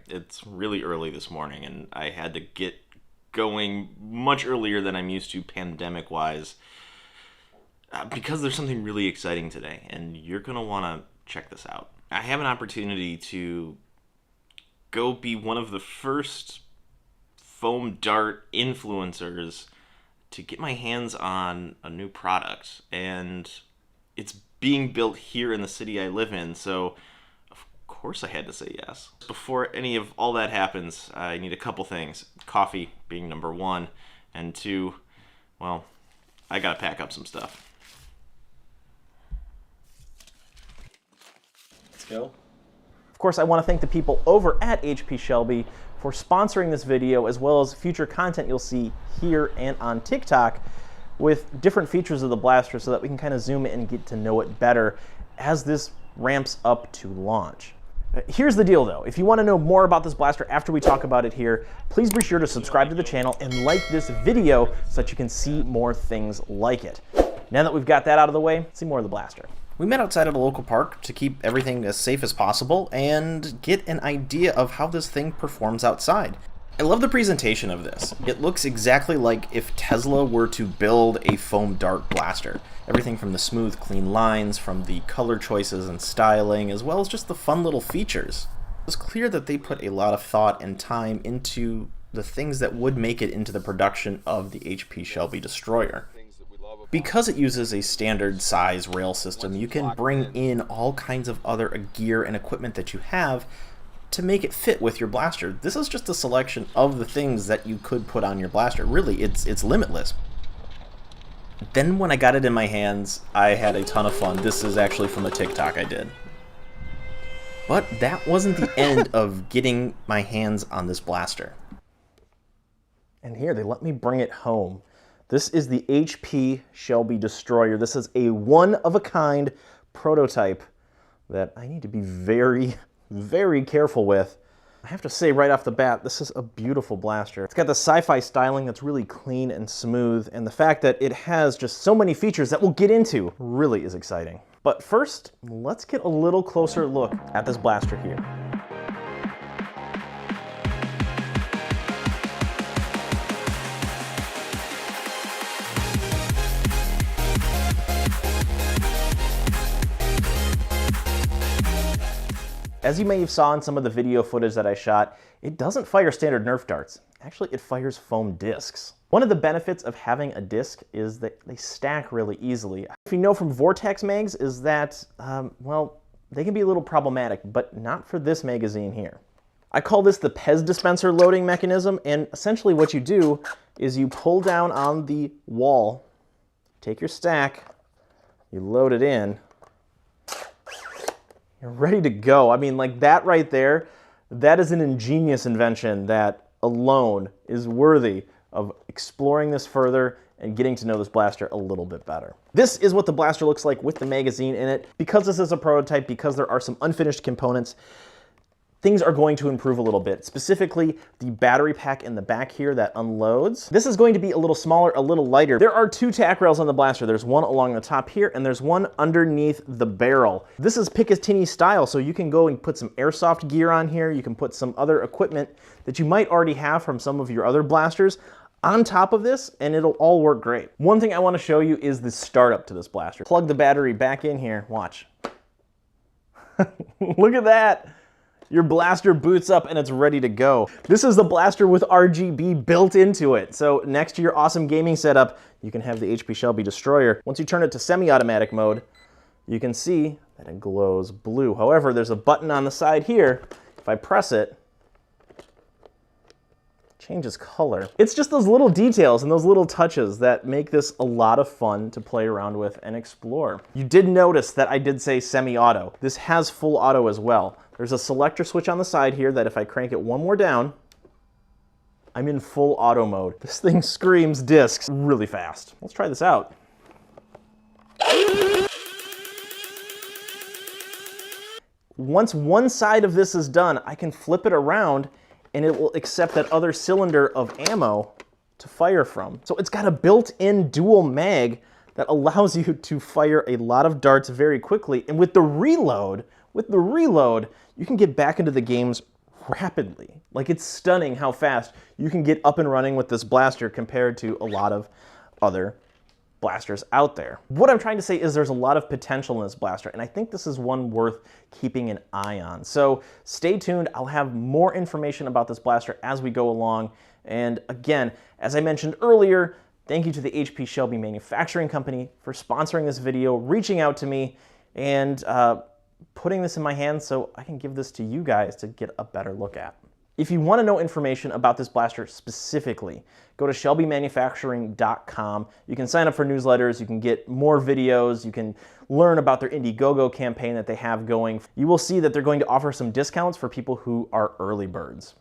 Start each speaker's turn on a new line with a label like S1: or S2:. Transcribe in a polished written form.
S1: It's really early this morning, and I had to get going much earlier than I'm used to pandemic-wise because there's something really exciting today, and you're going to want to check this out. I have an opportunity to go be one of the first foam dart influencers to get my hands on a new product, and it's being built here in the city I live in, so of course I had to say yes. Before any of all that happens, I need a couple things. Coffee being number one, and two, well, I gotta pack up some stuff. Let's go.
S2: Of course, I want to thank the people over at HP Shelby for sponsoring this video, as well as future content you'll see here and on TikTok with different features of the blaster so that we can kind of zoom in and get to know it better as this ramps up to launch. Here's the deal though, if you want to know more about this blaster after we talk about it here, please be sure to subscribe to the channel and like this video so that you can see more things like it. Now that we've got that out of the way, let's see more of the blaster.
S3: We met outside of a local park to keep everything as safe as possible and get an idea of how this thing performs outside. I love the presentation of this. It looks exactly like if Tesla were to build a foam dart blaster. Everything from the smooth, clean lines, from the color choices and styling, as well as just the fun little features. It's clear that they put a lot of thought and time into the things that would make it into the production of the HP Shelby Destroyer. Because it uses a standard size rail system, you can bring in all kinds of other gear and equipment that you have to make it fit with your blaster. This is just a selection of the things that you could put on your blaster. Really, it's limitless. Then when I got it in my hands, I had a ton of fun. This is actually from a TikTok I did. But that wasn't the end of getting my hands on this blaster.
S2: And here, they let me bring it home. This is the HP Shelby Destroyer. This is a one-of-a-kind prototype that I need to be very, very careful with. I have to say right off the bat, this is a beautiful blaster. It's got the sci-fi styling that's really clean and smooth, and the fact that it has just so many features that we'll get into really is exciting. But first, let's get a little closer look at this blaster here. As you may have saw in some of the video footage that I shot, it doesn't fire standard Nerf darts. Actually, it fires foam discs. One of the benefits of having a disc is that they stack really easily. If you know from Vortex mags is that, well, they can be a little problematic, but not for this magazine here. I call this the Pez dispenser loading mechanism, and essentially what you do is you pull down on the wall, take your stack, you load it in, you're ready to go. I mean, like that right there, that is an ingenious invention that alone is worthy of exploring this further and getting to know this blaster a little bit better. This is what the blaster looks like with the magazine in it. Because this is a prototype, because there are some unfinished components, things are going to improve a little bit. Specifically, the battery pack in the back here that unloads. This is going to be a little smaller, a little lighter. There are two tack rails on the blaster. There's one along the top here, and there's one underneath the barrel. This is Picatinny style, so you can go and put some airsoft gear on here. You can put some other equipment that you might already have from some of your other blasters on top of this, and it'll all work great. One thing I want to show you is the startup to this blaster. Plug the battery back in here. Watch. Look at that. Your blaster boots up and it's ready to go. This is the blaster with RGB built into it. So next to your awesome gaming setup, you can have the HP Shelby Destroyer. Once you turn it to semi-automatic mode, you can see that it glows blue. However, there's a button on the side here. If I press it, changes color. It's just those little details and those little touches that make this a lot of fun to play around with and explore. You did notice that I did say semi-auto. This has full auto as well. There's a selector switch on the side here that if I crank it one more down, I'm in full auto mode. This thing screams discs really fast. Let's try this out. Once one side of this is done, I can flip it around and it will accept that other cylinder of ammo to fire from. So it's got a built-in dual mag that allows you to fire a lot of darts very quickly. And with the reload, you can get back into the games rapidly. Like, it's stunning how fast you can get up and running with this blaster compared to a lot of other blasters out there. What I'm trying to say is there's a lot of potential in this blaster, and I think this is one worth keeping an eye on. So stay tuned. I'll have more information about this blaster as we go along. And again, as I mentioned earlier, thank you to the HP Shelby Manufacturing Company for sponsoring this video, reaching out to me, and putting this in my hands so I can give this to you guys to get a better look at. If you want to know information about this blaster specifically, go to shelbymanufacturing.com. You can sign up for newsletters, you can get more videos, you can learn about their Indiegogo campaign that they have going. You will see that they're going to offer some discounts for people who are early birds.